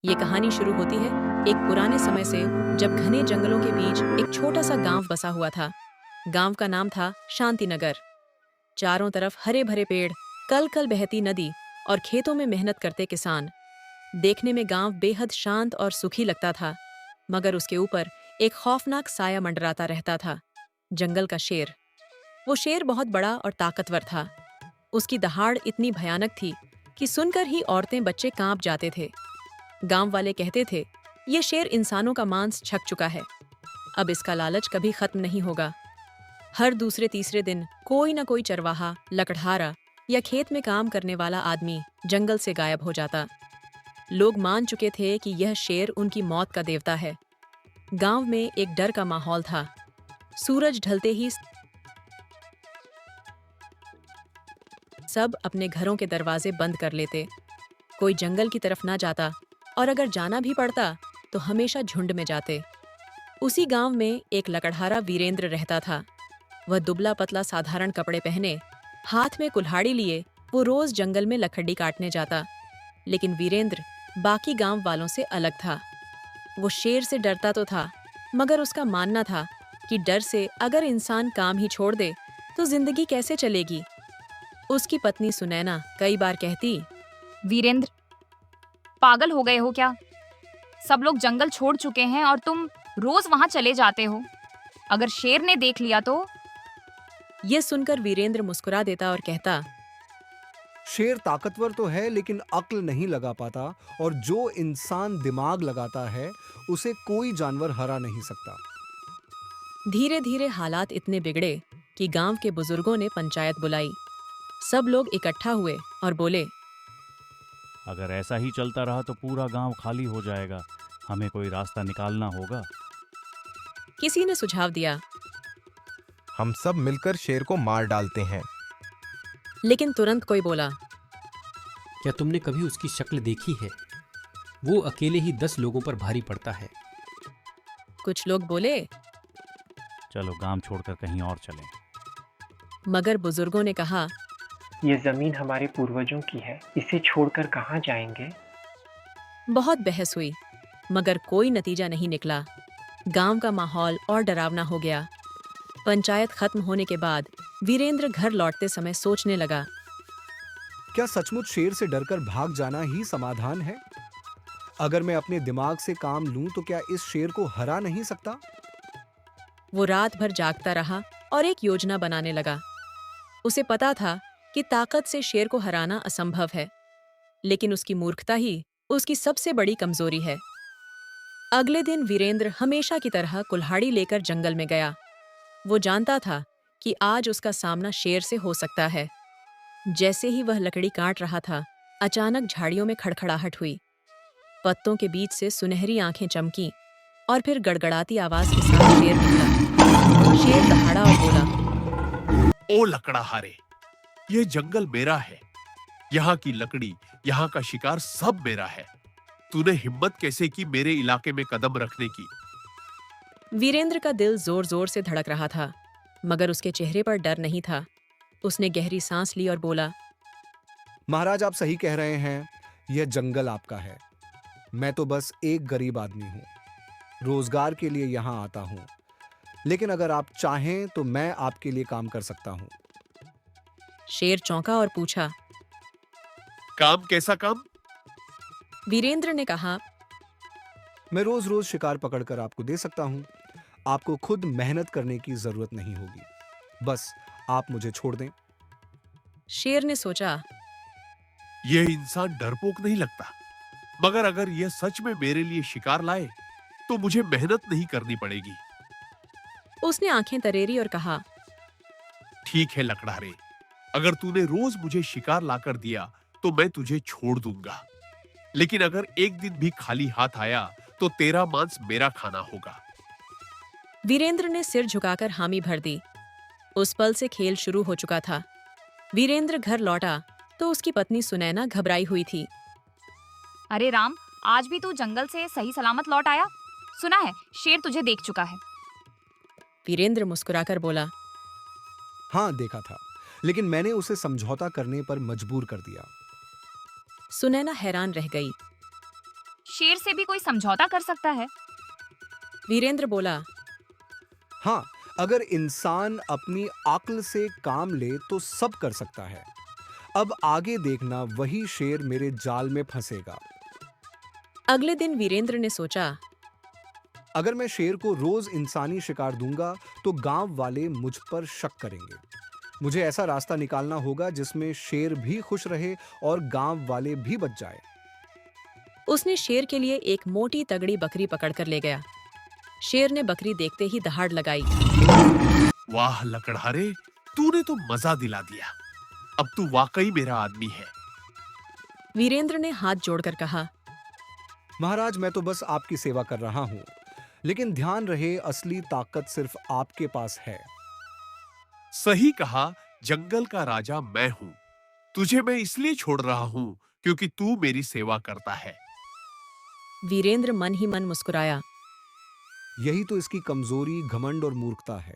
ये कहानी शुरू होती है एक पुराने समय से, जब घने जंगलों के बीच एक छोटा सा गांव बसा हुआ था। गांव का नाम था शांतिनगर। चारों तरफ हरे भरे पेड़, कल कल बहती नदी और खेतों में मेहनत करते किसान। देखने में गांव बेहद शांत और सुखी लगता था, मगर उसके ऊपर एक खौफनाक साया मंडराता रहता था, जंगल का शेर। वो शेर बहुत बड़ा और ताकतवर था। उसकी दहाड़ इतनी भयानक थी कि सुनकर ही औरतें बच्चे कांप जाते थे। गांव वाले कहते थे, ये शेर इंसानों का मांस छक चुका है, अब इसका लालच कभी खत्म नहीं होगा। हर दूसरे तीसरे दिन कोई न कोई चरवाहा, लकड़हारा या खेत में काम करने वाला आदमी जंगल से गायब हो जाता। लोग मान चुके थे कि यह शेर उनकी मौत का देवता है। गांव में एक डर का माहौल था। सूरज ढलते ही सब अपने घरों के दरवाजे बंद कर लेते। कोई जंगल की तरफ ना जाता, और अगर जाना भी पड़ता तो हमेशा झुंड में जाते। उसी गांव में एक लकड़हारा वीरेंद्र रहता था। वह दुबला पतला साधारण कपड़े पहने, हाथ में कुल्हाड़ी लिए वो रोज जंगल में लकड़ी काटने जाता। लेकिन वीरेंद्र बाकी गांव वालों से अलग था। वो शेर से डरता तो था, मगर उसका मानना था कि डर से अगर इंसान काम ही छोड़ दे तो जिंदगी कैसे चलेगी। उसकी पत्नी सुनैना कई बार कहती, वीरेंद्र, पागल हो गए हो क्या? सब लोग जंगल छोड़ चुके हैं और तुम रोज वहां चले जाते हो। अगर शेर ने देख लिया तो? ये सुनकर वीरेंद्र मुस्कुरा देता और कहता, शेर ताकतवर तो है लेकिन अक्ल नहीं लगा पाता, और जो इंसान दिमाग लगाता है उसे कोई जानवर हरा नहीं सकता। धीरे धीरे हालात इतने बिगड़े कि गांव के बुजुर्गों ने पंचायत बुलाई। सब लोग इकट्ठा हुए और बोले, अगर ऐसा ही चलता रहा तो पूरा गांव खाली हो जाएगा। हमें कोई रास्ता निकालना होगा। किसी ने सुझाव दिया, हम सब मिलकर शेर को मार डालते हैं। लेकिन तुरंत कोई बोला, क्या तुमने कभी उसकी शक्ल देखी है? वो अकेले ही 10 लोगों पर भारी पड़ता है। कुछ लोग बोले, चलो गांव छोड़कर कहीं और चलें। मगर बुजुर्गों ने कहा, ये जमीन हमारे पूर्वजों की है, इसे छोड़कर कहाँ जाएंगे? बहुत बहस हुई, मगर कोई नतीजा नहीं निकला। गांव का माहौल और डरावना हो गया। पंचायत खत्म होने के बाद वीरेंद्र घर लौटते समय सोचने लगा, क्या सचमुच शेर से डरकर भाग जाना ही समाधान है? अगर मैं अपने दिमाग से काम लूं तो क्या इस शेर को हरा नहीं सकता? वो रात भर जागता रहा और एक योजना बनाने लगा। उसे पता था कि ताकत से शेर को हराना असंभव है, लेकिन उसकी मूर्खता ही उसकी सबसे बड़ी कमजोरी है। अगले दिन वीरेंद्र हमेशा की तरह कुल्हाड़ी लेकर जंगल में गया। वो जानता था कि आज उसका सामना शेर से हो सकता है। जैसे ही वह लकड़ी काट रहा था, अचानक झाड़ियों में खड़खड़ाहट हुई। पत्तों के बीच से सुनहरी आंखें चमकीं और फिर गड़गड़ाती आवाज के साथ शेर निकला। शेर दहाड़ा और बोला, ओ लकड़हारे, ये जंगल मेरा है। यहाँ की लकड़ी, यहाँ का शिकार सब मेरा है। तूने हिम्मत कैसे की मेरे इलाके में कदम रखने की? वीरेंद्र का दिल जोर जोर से धड़क रहा था, मगर उसके चेहरे पर डर नहीं था। उसने गहरी सांस ली और बोला, महाराज, आप सही कह रहे हैं, यह जंगल आपका है। मैं तो बस एक गरीब आदमी हूं, रोजगार के लिए यहां आता हूं। लेकिन अगर आप चाहें तो मैं आपके लिए काम कर सकता हूं। शेर चौंका और पूछा, काम कैसा काम? वीरेंद्र ने कहा, मैं रोज रोज शिकार पकड़कर आपको दे सकता हूं। आपको खुद मेहनत करने की जरूरत नहीं होगी, बस आप मुझे छोड़ दें। शेर ने सोचा, यह इंसान डरपोक नहीं लगता, मगर अगर यह सच में मेरे लिए शिकार लाए तो मुझे मेहनत नहीं करनी पड़ेगी। उसने आंखें तरेरी और कहा, ठीक है लकड़हारे, अगर तूने रोज मुझे शिकार लाकर दिया तो मैं तुझे छोड़ दूंगा। लेकिन अगर एक दिन भी खाली हाथ आया तो तेरा मांस मेरा खाना होगा। वीरेंद्र ने सिर झुकाकर हामी भर दी। उस पल से खेल शुरू हो चुका था। वीरेंद्र घर लौटा तो उसकी पत्नी सुनैना घबराई हुई थी। अरे राम, आज भी तू जंगल से सही सलामत लौट आया? सुना है शेर तुझे देख चुका है। वीरेंद्र मुस्कुराकर बोला, हाँ, देखा था, लेकिन मैंने उसे समझौता करने पर मजबूर कर दिया। सुनैना हैरान रह गई। शेर से भी कोई समझौता कर सकता है। वीरेंद्र बोला। हाँ, अगर इंसान अपनी अक्ल से काम ले तो सब कर सकता है। अब आगे देखना, वही शेर मेरे जाल में फंसेगा। अगले दिन वीरेंद्र ने सोचा, अगर मैं शेर को रोज इंसानी शिकार दूंगा तो गांव वाले मुझ पर शक करेंगे। मुझे ऐसा रास्ता निकालना होगा जिसमें शेर भी खुश रहे और गांव वाले भी बच जाए। उसने शेर के लिए एक मोटी तगड़ी बकरी पकड़कर ले गया। शेर ने बकरी देखते ही दहाड़ लगाई। वाह लकड़हारे, तूने तो मजा दिला दिया। अब तू वाकई मेरा आदमी है। वीरेंद्र ने हाथ जोड़कर कहा, महाराज, मैं तो बस आपकी सेवा कर रहा हूं, लेकिन ध्यान रहे, असली ताकत सिर्फ आपके पास है। सही कहा, जंगल का राजा मैं हूं। तुझे मैं इसलिए छोड़ रहा हूं क्योंकि तू मेरी सेवा करता है। वीरेंद्र मन ही मन मुस्कुराया। यही तो इसकी कमजोरी, घमंड और मूर्खता है।